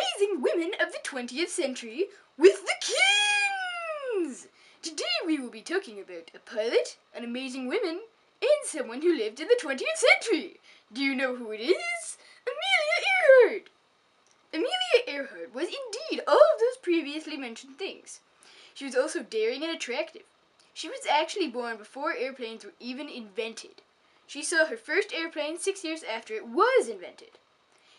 Amazing Women of the 20th Century with the Kinz! Today we will be talking about a pilot, an amazing woman, and someone who lived in the 20th century. Do you know who it is? Amelia Earhart! Amelia Earhart was indeed all of those previously mentioned things. She was also daring and attractive. She was actually born before airplanes were even invented. She saw her first airplane 6 years after it was invented.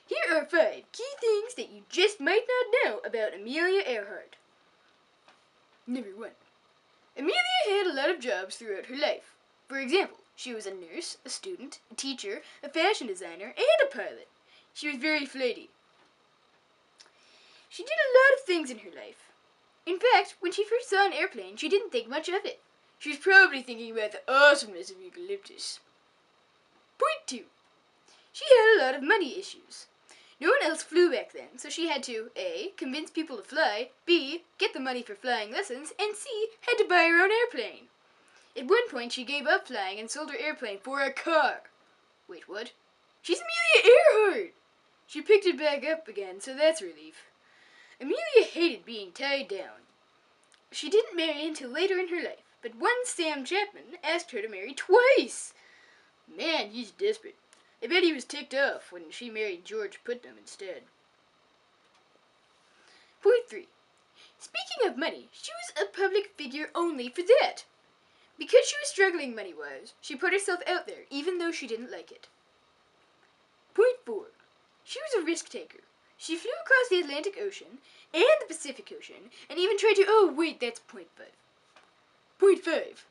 Here are 5 key things that you just might not know about Amelia Earhart. Number 1. Amelia had a lot of jobs throughout her life. For example, she was a nurse, a student, a teacher, a fashion designer, and a pilot. She was very flighty. She did a lot of things in her life. In fact, when she first saw an airplane, she didn't think much of it. She was probably thinking about the awesomeness of eucalyptus. Point 2. She had a lot of money issues. No one else flew back then, so she had to A. convince people to fly, B. get the money for flying lessons, and C. had to buy her own airplane. At one point, she gave up flying and sold her airplane for a car. Wait, what? She's Amelia Earhart! She picked it back up again, so that's a relief. Amelia hated being tied down. She didn't marry until later in her life, but one Sam Chapman asked her to marry twice. Man, he's desperate. I bet he was ticked off when she married George Putnam instead. Point 3. Speaking of money, she was a public figure only for that. Because she was struggling money-wise, she put herself out there even though she didn't like it. Point 4. She was a risk-taker. She flew across the Atlantic Ocean and the Pacific Ocean and even tried to... Oh, wait, that's point 5. Point 5.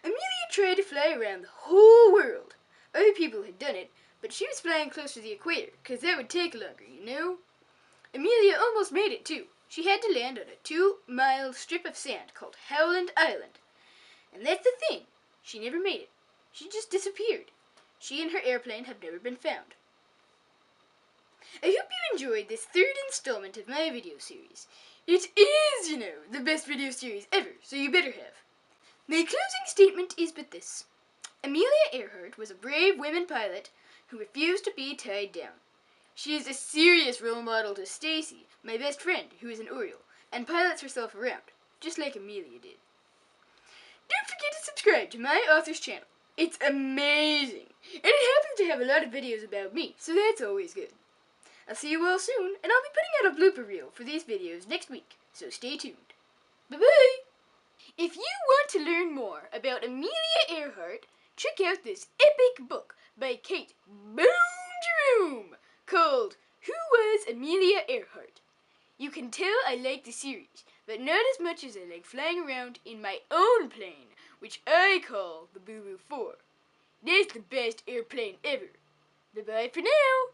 Amelia tried to fly around the whole world. Other people had done it, but she was flying close to the equator, because that would take longer, you know? Amelia almost made it, too. She had to land on a 2-mile strip of sand called Howland Island. And that's the thing. She never made it. She just disappeared. She and her airplane have never been found. I hope you enjoyed this 3rd installment of my video series. It is, you know, the best video series ever, so you better have. My closing statement is but this. Amelia Earhart was a brave woman pilot who refused to be tied down. She is a serious role model to Stacy, my best friend, who is an Oriole, and pilots herself around, just like Amelia did. Don't forget to subscribe to my author's channel. It's amazing, and it happens to have a lot of videos about me, so that's always good. I'll see you all soon, and I'll be putting out a blooper reel for these videos next week, so stay tuned. Bye-bye! If you want to learn more about Amelia Earhart, check out this epic book by Kate Boom Jerome called Who Was Amelia Earhart? You can tell I like the series, but not as much as I like flying around in my own plane, which I call the Boo Boo 4. That's the best airplane ever. Bye-bye for now!